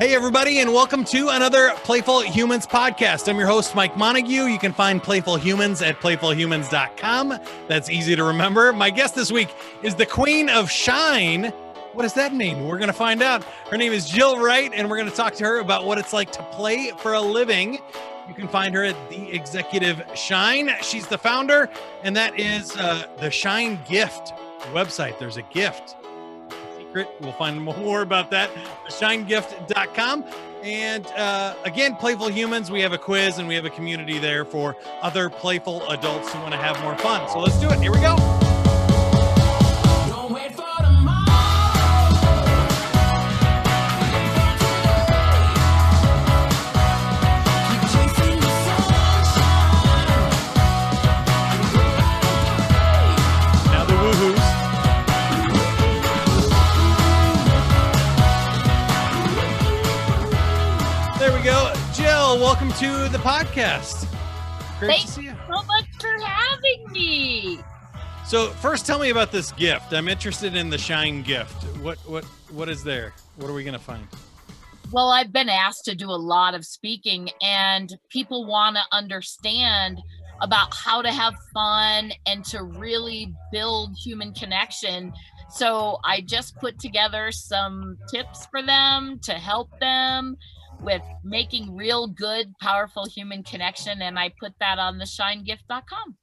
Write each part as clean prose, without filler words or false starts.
Hey, everybody, and welcome to another Playful Humans podcast. I'm your host, Mike Montague. You can find Playful Humans at playfulhumans.com. That's easy to remember. My guest this week is the Queen of Shine. What does that mean? We're going to find out. Her name is Jill Wright, and we're going to talk to her about what it's like to play for a living. You can find her at the Executiveshine. She's the founder, and that is the Shine Gift website. There's a gift. We'll find more about that, shinegift.com. And again, Playful Humans, we have a quiz and we have a community there for other playful adults who want to have more fun. So let's do it. Here we go. Don't wait for tomorrow. Keep chasing the sunshine. Now the woohoos. There we go. Jill, welcome to the podcast. Great Thanks to see you. so much for having me. So first, tell me about this gift. I'm interested in the Shine gift. What is there? What are we going to find? Well, I've been asked to do a lot of speaking, and people want to understand about how to have fun and to really build human connection. So I just put together some tips for them to help them with making real good, powerful human connection. And I put that on the shinegift.com.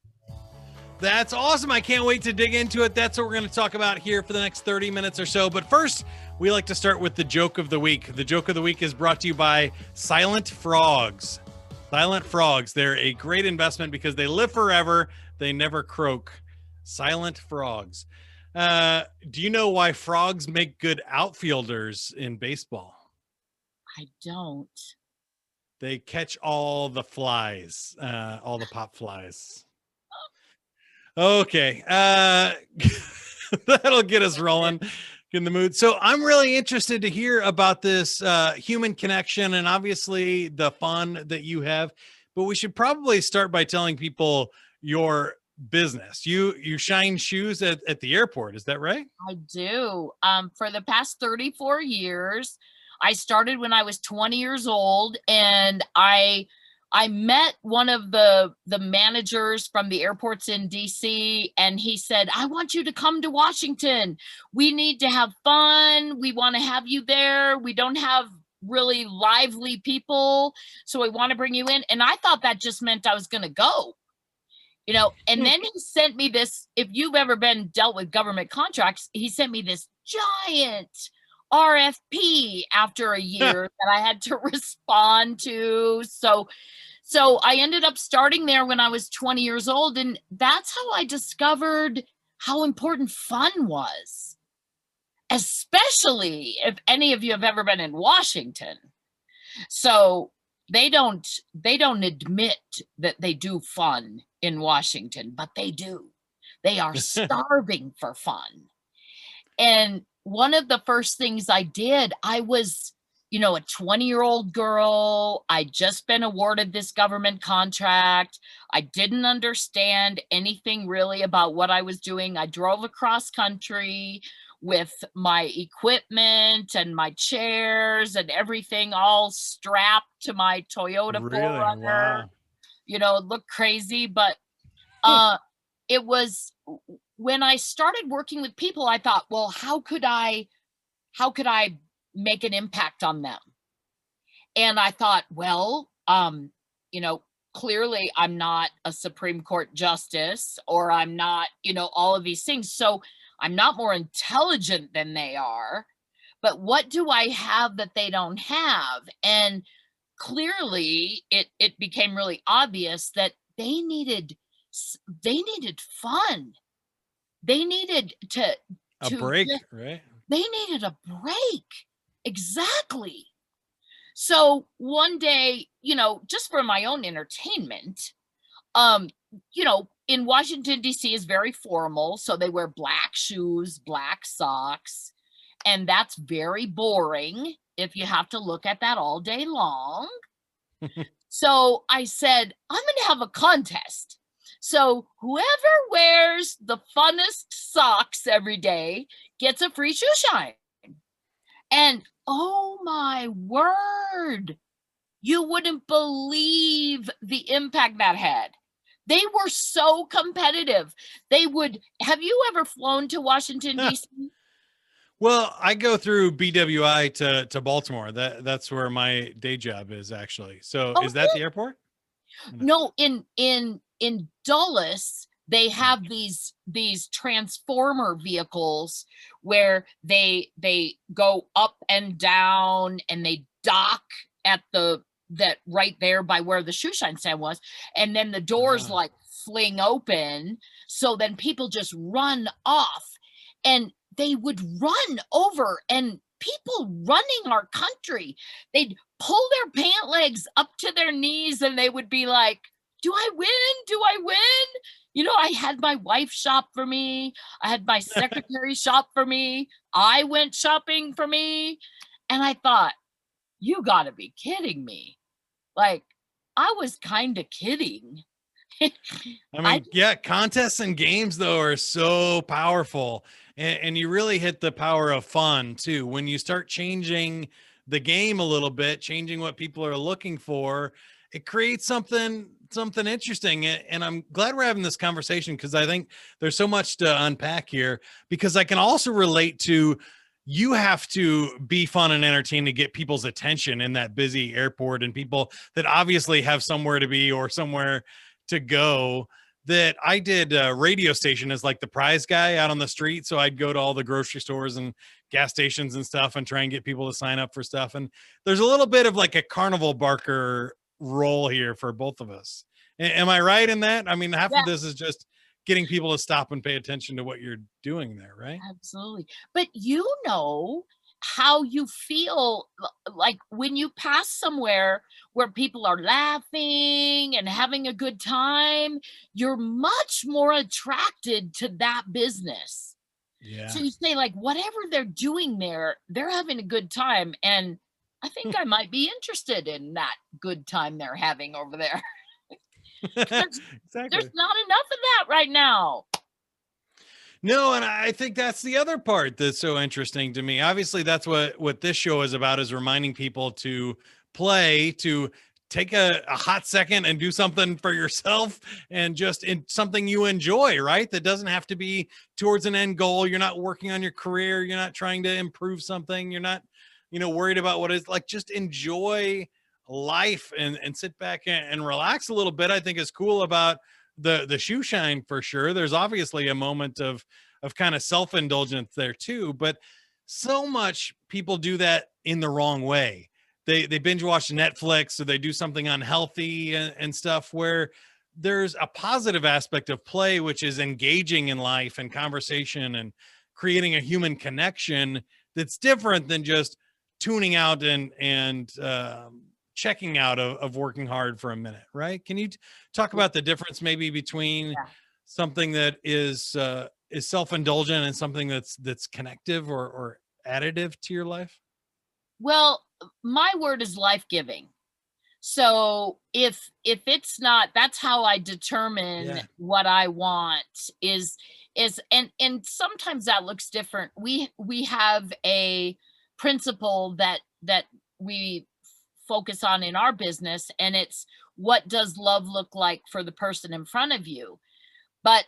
That's awesome. I can't wait to dig into it. That's what we're going to talk about here for the next 30 minutes or so. But first, we like to start with the joke of the week. The joke of the week is brought to you by Silent Frogs. Silent Frogs. They're a great investment because they live forever. They never croak. Silent Frogs. Do you know why frogs make good outfielders in baseball? I don't. They catch all the flies, all the pop flies. Okay. That'll get us rolling in the mood. So I'm really interested to hear about this human connection and obviously the fun that you have, but we should probably start by telling people your business. You shine shoes at the airport. Is that right? I do. For the past 34 years, I started when I was 20 years old, and I met one of the managers from the airports in DC, and he said, I want you to come to Washington. We need to have fun. We want to have you there. We don't have really lively people, so we want to bring you in. And I thought that just meant I was going to go. And then he sent me this, if you've ever been dealt with government contracts, he sent me this giant RFP after a year that I had to respond to. So I ended up starting there when I was 20 years old. And that's how I discovered how important fun was, especially if any of you have ever been in Washington. So they don't admit that they do fun in Washington, but they do. They are starving for fun. And one of the first things I did, I was, a 20-year-old girl. I'd just been awarded this government contract. I didn't understand anything really about what I was doing. I drove across country with my equipment and my chairs and everything all strapped to my Toyota Really? 4Runner. Wow. It looked crazy, but it was when I started working with people, I thought, well, how could I make an impact on them? And I thought, well, clearly I'm not a Supreme Court justice, or I'm not, all of these things. So I'm not more intelligent than they are, but what do I have that they don't have? And clearly it became really obvious that they needed fun. They needed A break, just, right? They needed a break. Exactly. So one day, just for my own entertainment, in Washington, D.C. is very formal. So they wear black shoes, black socks, and that's very boring if you have to look at that all day long. So I said, I'm going to have a contest. So whoever wears the funnest socks every day gets a free shoe shine. And Oh my word. You wouldn't believe the impact that had. They were so competitive. Have you ever flown to Washington, D.C.? Well, I go through BWI to Baltimore. That's where my day job is actually. So Oh, is that the airport? No. no, in Dulles, they have these transformer vehicles where they go up and down and they dock at that right there by where the shoe shine stand was, and then the doors Ah. like fling open, so then people just run off, and they would run over, and people running our country, they'd pull their pant legs up to their knees and they would be like, "Do I win? Do I win?" You know, I had my wife shop for me. I had my secretary shop for me. I went shopping for me. And I thought, you got to be kidding me. Like, I was kind of kidding. I I mean, yeah, contests and games though are so powerful, and you really hit the power of fun too. When you start changing the game a little bit, changing what people are looking for, it creates something interesting. And I'm glad we're having this conversation because I think there's so much to unpack here. Because I can also relate to you have to be fun and entertaining to get people's attention in that busy airport and people that obviously have somewhere to be or somewhere to go. That I did a radio station as like the prize guy out on the street. So I'd go to all the grocery stores and gas stations and stuff and try and get people to sign up for stuff. And there's a little bit of like a carnival barker role here for both of us. Am I right in that? I mean, half Yeah, of this is just getting people to stop and pay attention to what you're doing there, right? absolutely. But you know how you feel like when you pass somewhere where people are laughing and having a good time, you're much more attracted to that business. So Yeah. you say, like, whatever they're doing there, they're having a good time. And I think I might be interested in that good time they're having over there. 'Cause there's Exactly. not enough of that right now. No, and I think that's the other part that's so interesting to me. Obviously, that's what this show is about, is reminding people to play, to take a hot second and do something for yourself and just in something you enjoy, right? That doesn't have to be towards an end goal. You're not working on your career, you're not trying to improve something, you're not, worried about what is like, just enjoy life and sit back and relax a little bit. I think is cool about the shoe shine for sure. There's obviously a moment of kind of self-indulgence there too, but so much people do that in the wrong way. They binge watch Netflix or they do something unhealthy and stuff, where there's a positive aspect of play, which is engaging in life and conversation and creating a human connection that's different than just tuning out and checking out of working hard for a minute, right? Can you talk about the difference maybe between Yeah. something that is self-indulgent and something that's connective or additive to your life? Well, my word is life-giving. So if it's not, that's how I determine Yeah. what I want is and sometimes that looks different. We have a principle that we focus on in our business, and it's, what does love look like for the person in front of you? But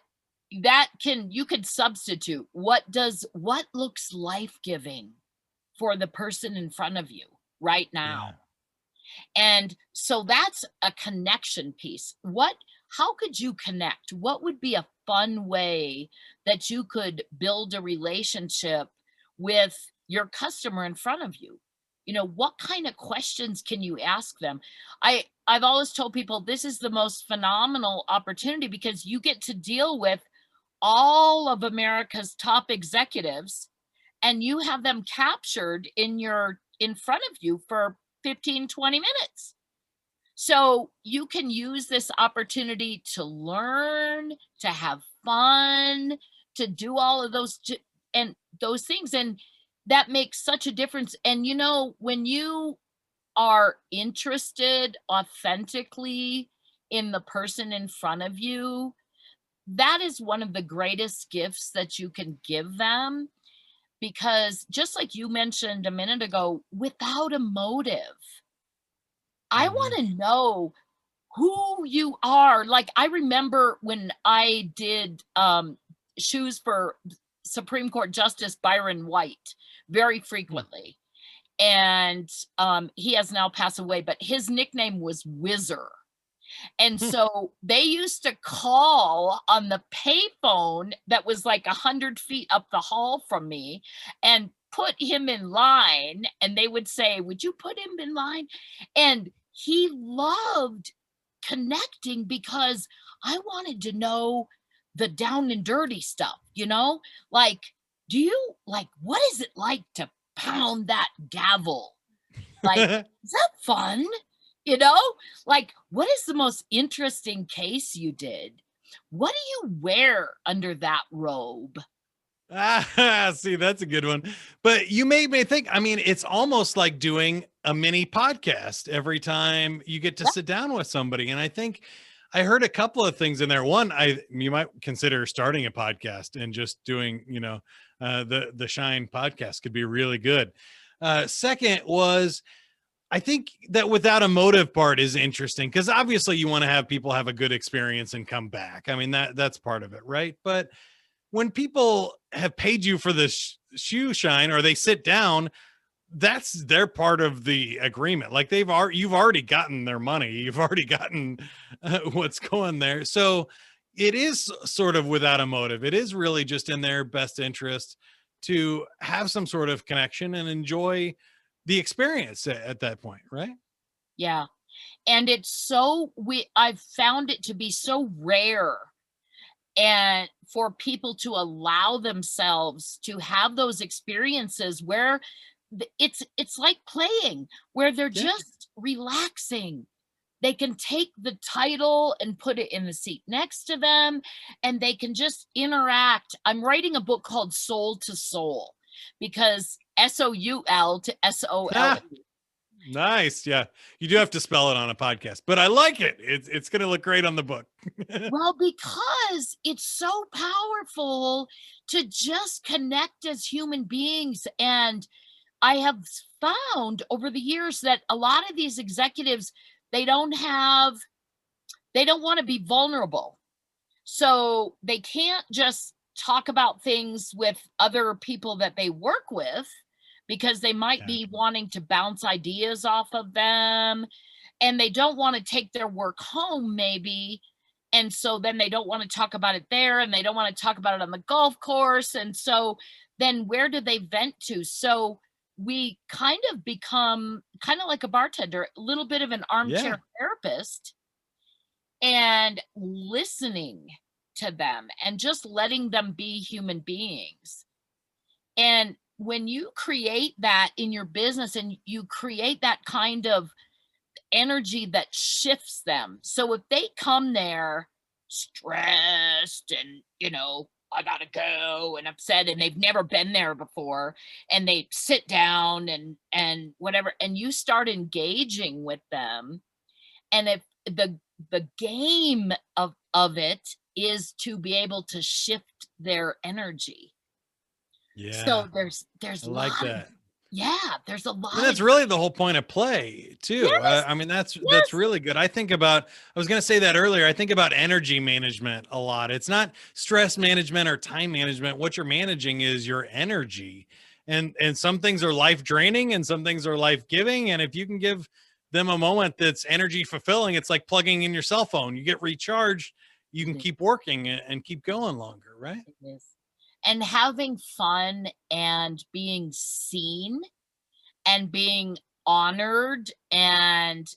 you could substitute, what looks life-giving for the person in front of you right Yeah. now? And so that's a connection piece. How could you connect? What would be a fun way that you could build a relationship with your customer in front of you? You know, what kind of questions can you ask them? I've always told people this is the most phenomenal opportunity because you get to deal with all of America's top executives, and you have them captured in front of you for 15, 20 minutes. So you can use this opportunity to learn, to have fun, to do all of and those things. And that makes such a difference. And you know, when you are interested authentically in the person in front of you, that is one of the greatest gifts that you can give them. because just like you mentioned a minute ago, without a motive, I want to know who you are. Like, I remember when I did shoes for Supreme Court Justice Byron White very frequently. And he has now passed away, but his nickname was Whizzer. And so they used to call on the payphone that was like 100 feet up the hall from me and put him in line. And they would say, would you put him in line? And he loved connecting because I wanted to know the down and dirty stuff, you know? Like, what is it like to pound that gavel? Like, is that fun? You know, like, what is the most interesting case you did? What do you wear under that robe? See, that's a good one. But you made me think, I mean, it's almost like doing a mini podcast every time you get to Yeah. sit down with somebody. And I think I heard a couple of things in there. One, you might consider starting a podcast and just doing, the Shine podcast could be really good. Second was, I think that without a motive part is interesting because obviously you want to have people have a good experience and come back. I mean, that's part of it, right? But when people have paid you for this shoe shine or they sit down, that's their part of the agreement. Like you've already gotten their money. You've already gotten what's going there. So it is sort of without a motive. It is really just in their best interest to have some sort of connection and enjoy the experience at that point, right? Yeah. And I've found it to be so rare and for people to allow themselves to have those experiences where it's like playing, where they're Yeah. just relaxing. They can take the title and put it in the seat next to them, and they can just interact. I'm writing a book called Soul to Soul because SOUL to SOL. Ah, nice. Yeah. You do have to spell it on a podcast, but I like it. It's going to look great on the book. Well, because it's so powerful to just connect as human beings. And I have found over the years that a lot of these executives, they don't want to be vulnerable. So they can't just talk about things with other people that they work with because they might Yeah. be wanting to bounce ideas off of them, and they don't want to take their work home maybe. And so then they don't want to talk about it there, and they don't want to talk about it on the golf course. And so then where do they vent to? So we kind of become kind of like a bartender, a little bit of an armchair therapist, and listening to them and just letting them be human beings. And when you create that in your business and you create that kind of energy that shifts them. So if they come there stressed and, I gotta go and upset, and they've never been there before, and they sit down and whatever, and you start engaging with them, and if the game of it is to be able to shift their energy. Yeah. So there's I a like lot that. there's a lot And that's of really the whole point of play too. Yes, I mean, that's yes. really good. I was going to say that earlier. I think about energy management a lot. It's not stress management or time management. What you're managing is your energy, and some things are life draining and some things are life giving. And if you can give them a moment that's energy fulfilling, it's like plugging in your cell phone. You get recharged, you can Mhm. keep working and keep going longer, right? It is. And having fun and being seen and being honored and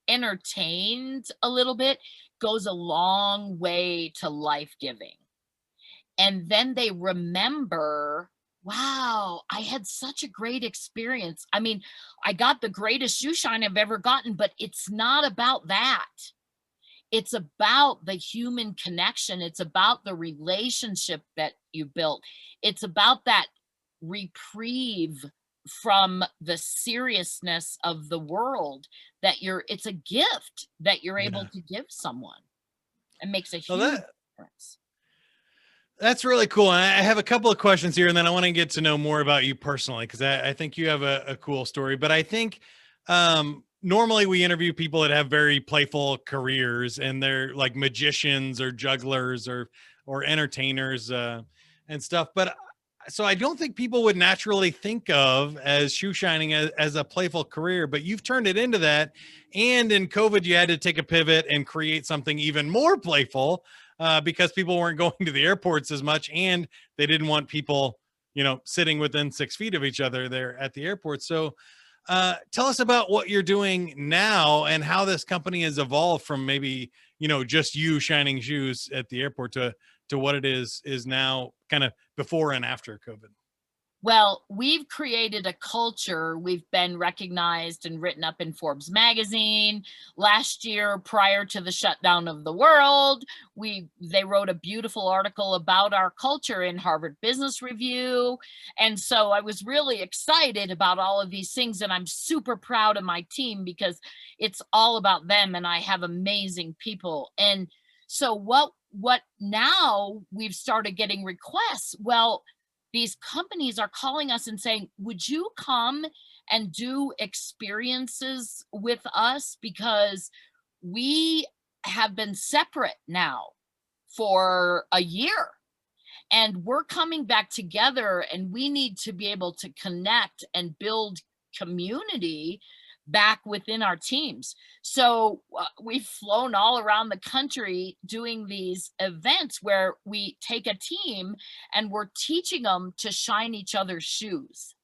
entertained a little bit goes a long way to life giving. And then they remember, wow, I had such a great experience. I mean, I got the greatest shoe shine I've ever gotten, but it's not about that. It's about the human connection. It's about the relationship that you built. It's about that reprieve from the seriousness of the world it's a gift that you're able Yeah. to give someone. It makes a Well, huge difference. That's really cool. And I have a couple of questions here, and then I want to get to know more about you personally, because I think you have a cool story. But I think normally we interview people that have very playful careers, and they're like magicians or jugglers or entertainers and stuff. But so I don't think people would naturally think of as shoe shining as a playful career, but you've turned it into that. And in COVID, you had to take a pivot and create something even more playful because people weren't going to the airports as much, and they didn't want people, sitting within 6 feet of each other there at the airport. So tell us about what you're doing now and how this company has evolved from maybe, just you shining shoes at the airport to what it is now, kind of before and after COVID. Well, we've created a culture. We've been recognized and written up in Forbes magazine. Last year, prior to the shutdown of the world, they wrote a beautiful article about our culture in Harvard Business Review. And so I was really excited about all of these things, and I'm super proud of my team because it's all about them, and I have amazing people. And so what now we've started getting requests. Well, these companies are calling us and saying, would you come and do experiences with us? Because we have been separate now for a year, and we're coming back together, and we need to be able to connect and build community back within our teams. So we've flown all around the country doing these events where we take a team and we're teaching them to shine each other's shoes,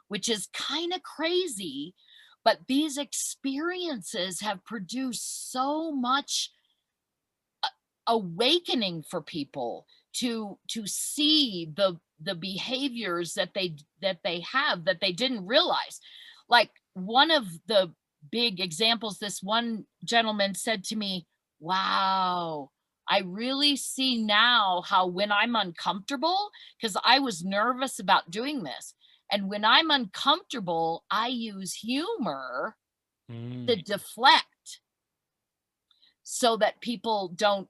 which is kind of crazy. But these experiences have produced so much awakening for people to see the behaviors that they have that they didn't realize. Like, one of the big examples, this one gentleman said to me, wow, I really see now how when I'm uncomfortable, because I was nervous about doing this, and when I'm uncomfortable, I use humor to deflect so that people don't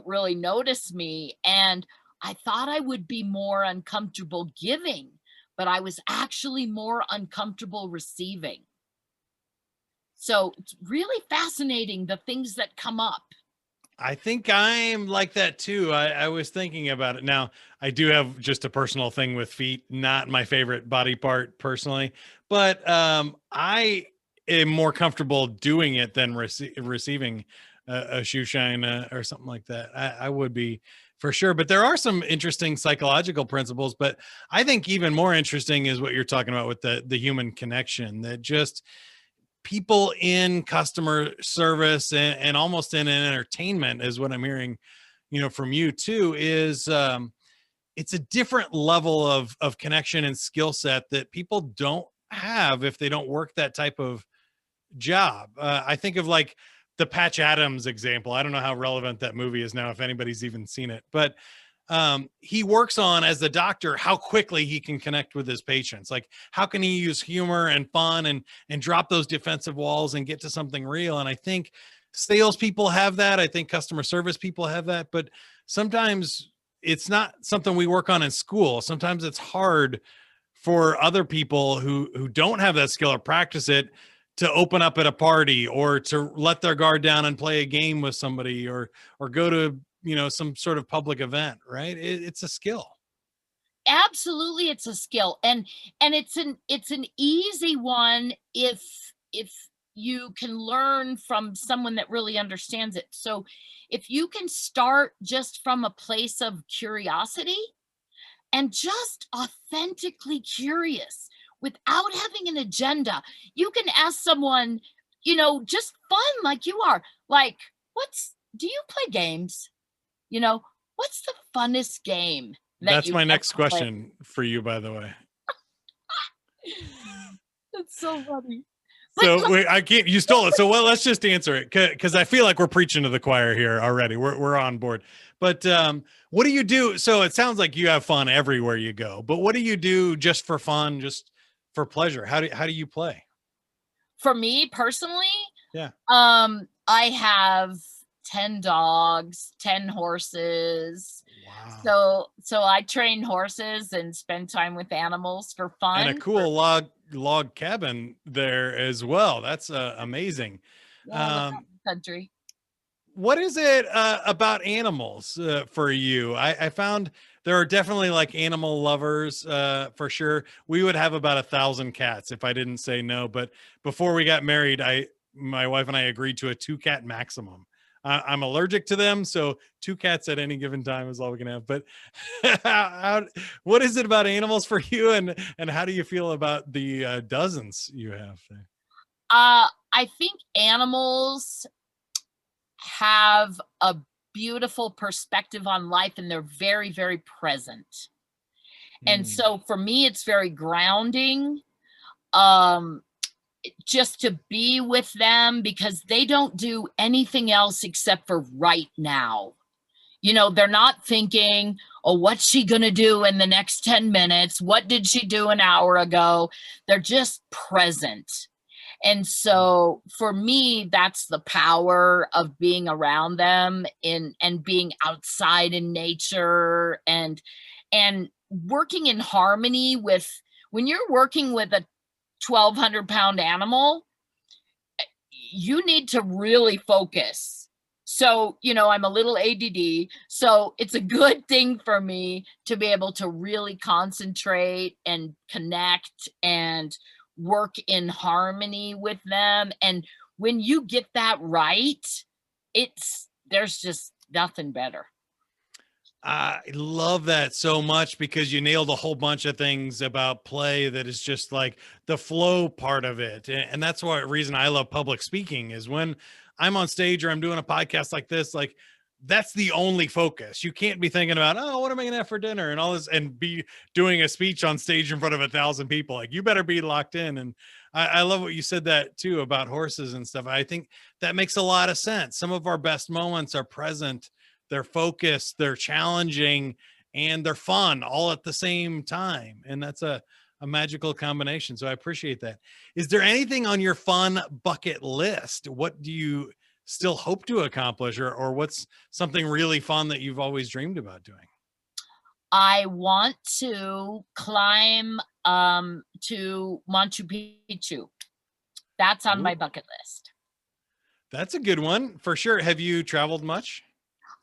really notice me. And I thought I would be more uncomfortable giving, but I was actually more uncomfortable receiving. So it's really fascinating, the things that come up. I think I'm like that too. I was thinking about it. Now, I do have just a personal thing with feet, not my favorite body part personally, but I am more comfortable doing it than receiving a shoe shine or something like that. I would be for sure. But there are some interesting psychological principles. But I think even more interesting is what you're talking about with the human connection, that just people in customer service and almost in an entertainment is what I'm hearing, from you too, is it's a different level of connection and skill set that people don't have if they don't work that type of job. I think of like the Patch Adams example. I don't know how relevant that movie is now, if anybody's even seen it, but he works on, as the doctor, how quickly he can connect with his patients. Like, how can he use humor and fun and drop those defensive walls and get to something real? And I think salespeople have that. I think customer service people have that, but sometimes it's not something we work on in school. Sometimes it's hard for other people who don't have that skill or practice it to open up at a party, or to let their guard down and play a game with somebody, or go to some sort of public event, right? It's a skill. Absolutely, it's a skill, and it's an easy one if you can learn from someone that really understands it. So if you can start just from a place of curiosity and just authentically curious without having an agenda, you can ask someone, just fun, like you are, like, do you play games? What's the funnest game that That's you've my next ever played? question for you, by the way. That's so funny. So wait, I can't. You stole it. So well, let's just answer it, because I feel like we're preaching to the choir here already. We're on board. But what do you do? So it sounds like you have fun everywhere you go. But what do you do just for fun, just for pleasure? How do you play? For me personally, Yeah. I have 10 dogs, 10 horses. Wow. So I train horses and spend time with animals for And a fun. cool log cabin there as well. That's amazing. Yeah, I love Um, that country. what is it about animals for you? I found there are definitely like animal lovers for sure. We would have about 1,000 cats if I didn't say no. But before we got married, my wife and I agreed to a 2 cat maximum. I'm allergic to them, so 2 cats at any given time is all we can have. But what is it about animals for you, and how do you feel about the dozens you have there? I think animals have a beautiful perspective on life and they're very, very present. And Mm. so for me, it's very grounding. Um, just to be with them because they don't do anything else except for right now. They're not thinking, oh, what's she going to do in the next 10 minutes? What did she do an hour ago? They're just present. And so for me, that's the power of being around them and being outside in nature and working in harmony with when you're working with a 1,200-pound animal, you need to really focus. So, I'm a little ADD, so it's a good thing for me to be able to really concentrate and connect and work in harmony with them. And when you get that right, there's just nothing better. I love that so much because you nailed a whole bunch of things about play that is just like the flow part of it. And that's why reason I love public speaking is when I'm on stage or I'm doing a podcast like this, like that's the only focus. You can't be thinking about, oh, what am I gonna have for dinner and all this and be doing a speech on stage in front of 1,000 people. Like you better be locked in. And I love what you said that too about horses and stuff. I think that makes a lot of sense. Some of our best moments are present, they're focused, they're challenging, and they're fun all at the same time. And that's a magical combination. So I appreciate that. Is there anything on your fun bucket list? What do you still hope to accomplish, or what's something really fun that you've always dreamed about doing? I want to climb to Machu Picchu. That's on my Ooh, bucket list. that's a good one for sure. Have you traveled much?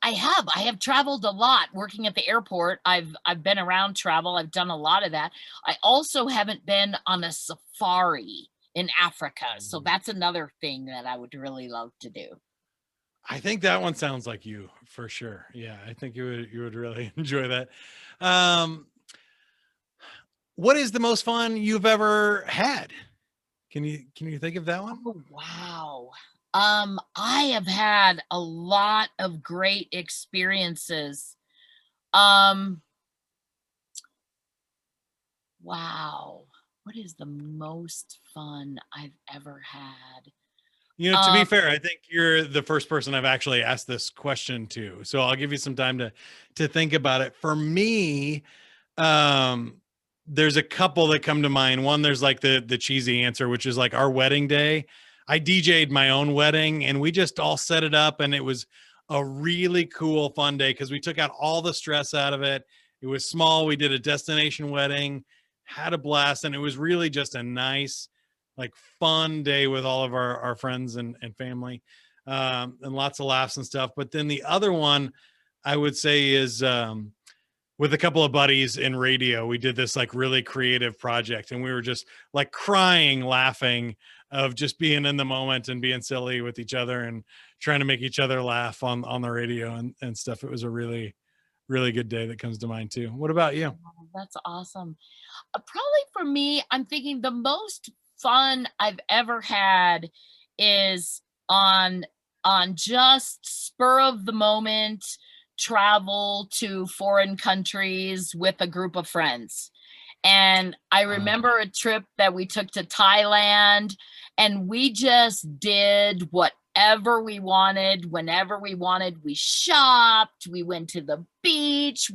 I have traveled a lot working at the airport. I've been around travel. I've done a lot of that. I also haven't been on a safari in Africa. So that's another thing that I would really love to do. I think that one sounds like you for sure. Yeah, I think you would really enjoy that. Um, what is the most fun you've ever had? Can you think of that one? Oh, wow. I have had a lot of great experiences. Um, wow. What is the most fun I've ever had? To be Um, fair, I think you're the first person I've actually asked this question to. So I'll give you some time to think about it. For me, um, there's a couple that come to mind. One, there's like the cheesy answer, which is like our wedding day. I DJ'd my own wedding and we just all set it up and it was a really cool, fun day because we took out all the stress out of it. It was small. We did a destination wedding, had a blast, and it was really just a nice, like fun day with all of our friends and family, and lots of laughs and stuff. But then the other one I would say is with a couple of buddies in radio. We did this like really creative project and we were just like crying, laughing of just being in the moment and being silly with each other and trying to make each other laugh on the radio and stuff. It was a really, really good day that comes to mind too. What about you? oh, that's awesome. Probably for me, I'm thinking the most fun I've ever had is on just spur of the moment travel to foreign countries with a group of friends. And I remember a trip that we took to Thailand and we just did what whatever we wanted, whenever we wanted. We shopped, we went to the beach,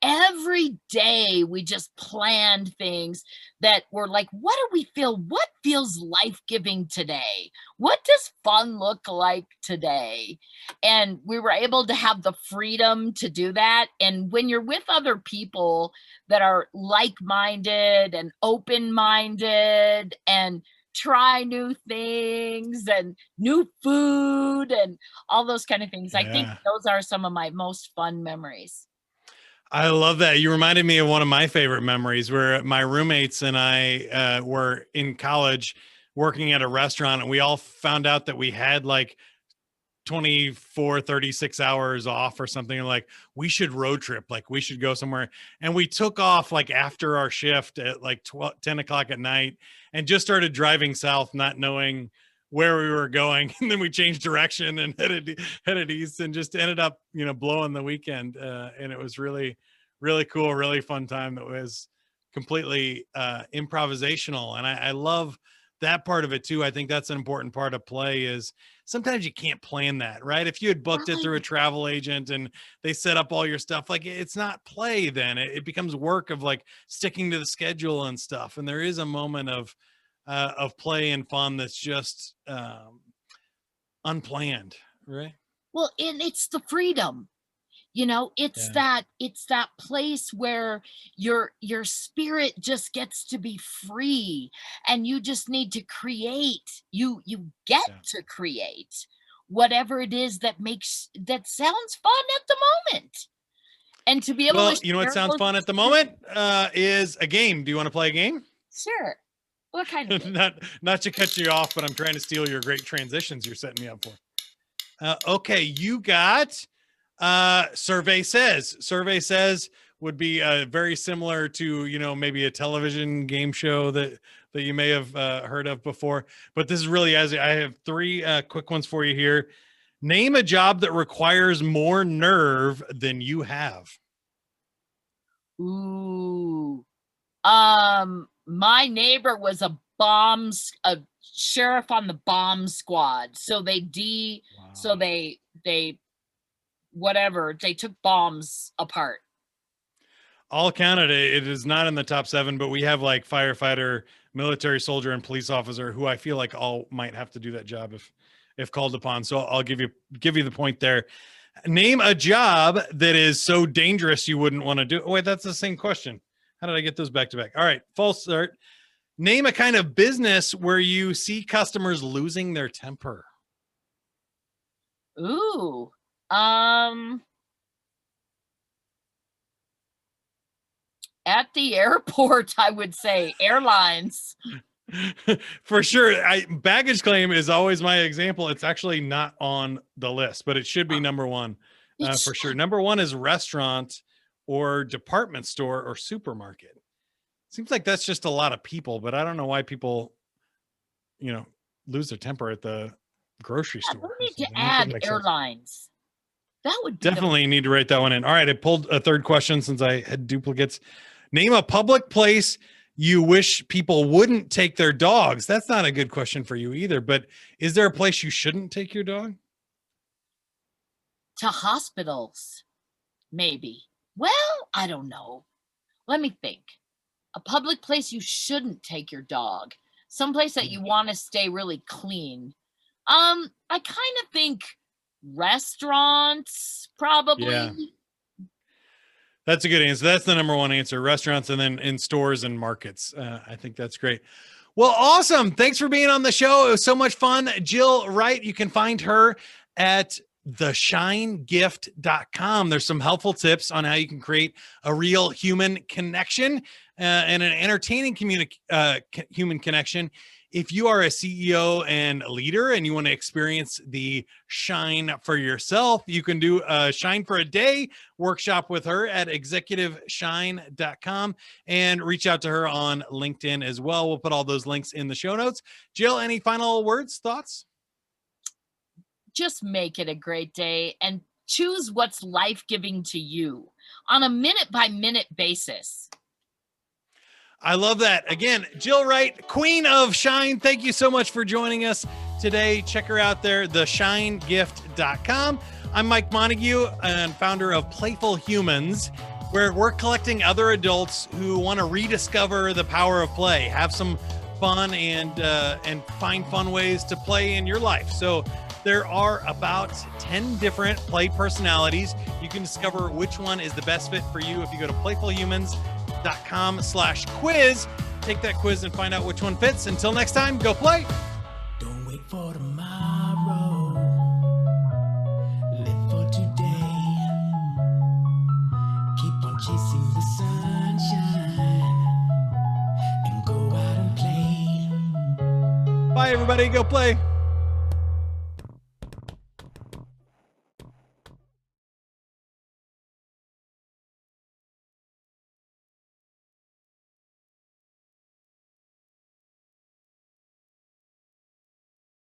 every day we just planned things that were like, what do we feel? What feels life-giving today? What does fun look like today? And we were able to have the freedom to do that. And when you're with other people that are like-minded and open-minded and try new things and new food and all those kind of things, I think Yeah. those are some of my most fun memories. I love that. You reminded me of one of my favorite memories where my roommates and I were in college working at a restaurant, and we all found out that we had like 24, 36 hours off or something. And like, we should road trip, like we should go somewhere. And we took off like after our shift at like 10 o'clock at night and just started driving south, not knowing where we were going. And then we changed direction and headed east and just ended up, blowing the weekend. And it was really, really cool, really fun time that was completely improvisational. And I love that part of it too. I think that's an important part of play is sometimes you can't plan that, right? If you had booked it through a travel agent and they set up all your stuff, like it's not play then. It becomes work of like sticking to the schedule and stuff. And there is a moment of play and fun that's just unplanned, right? Well, and it's the freedom. It's Yeah. that place where your spirit just gets to be free, and you just need to create. You get Yeah. to create whatever it is that sounds fun at the moment, and to be able Well, to you know what share sounds those fun at the experiences. moment is a game. Do you want to play a game? Sure. What kind of game? not to cut you off, but I'm trying to steal your great transitions you're setting me up for. Okay, you got survey says would be very similar to maybe a television game show that you may have heard of before, but this is really as I have three quick ones for you here. Name a job that requires more nerve than you have. Ooh. My neighbor was a sheriff on the bomb squad. So Wow. they whatever, they took bombs apart. All Canada, it is not in the top 7, but we have like firefighter, military soldier, and police officer who I feel like all might have to do that job if called upon. So I'll give you the point there. Name a job that is so dangerous you wouldn't want to do. Oh, wait, that's the same question. How did I get those back to back? All right, false start. Name a kind of business where you see customers losing their temper. Ooh. Um at the airport, I would say airlines. For sure. Baggage claim is always my example. It's actually not on the list, but it should be number one It's for sure. Number one is restaurant or department store or supermarket. Seems like that's just a lot of people, but I don't know why people, lose their temper at the grocery yeah, store we or need to something. That doesn't add make sense. airlines. That would be Definitely need to write that one in. All right. I pulled a third question since I had duplicates. Name a public place you wish people wouldn't take their dogs. That's not a good question for you either, but is there a place you shouldn't take your dog? to hospitals, maybe. Well, I don't know. Let me think. A public place you shouldn't take your dog. Someplace that you want to stay really clean. I kind of think restaurants, Yeah, probably. that's a good answer. That's the number one answer. Restaurants and then in stores and markets. I think that's great. Well, awesome. Thanks for being on the show. It was so much fun. Jill Wright, you can find her at theshinegift.com. There's some helpful tips on how you can create a real human connection and an entertaining human connection. If you are a CEO and leader and you want to experience the shine for yourself, you can do a Shine for a Day workshop with her at executiveshine.com and reach out to her on LinkedIn as well. We'll put all those links in the show notes. Jill, any final words, thoughts? Just make it a great day and choose what's life giving to you on a minute by minute basis. I love that. Again, Jill Wright, Queen of Shine. Thank you so much for joining us today. Check her out there, theshinegift.com. I'm Mike Montague and founder of Playful Humans, where we're collecting other adults who want to rediscover the power of play, have some fun, and find fun ways to play in your life. So there are about 10 different play personalities. You can discover which one is the best fit for you if you go to playfulhumans.com/quiz. Take that quiz and find out which one fits. Until next time, go play. Don't wait for tomorrow. Live for today. Keep on chasing the sunshine and go out and play. Bye, everybody. Go play.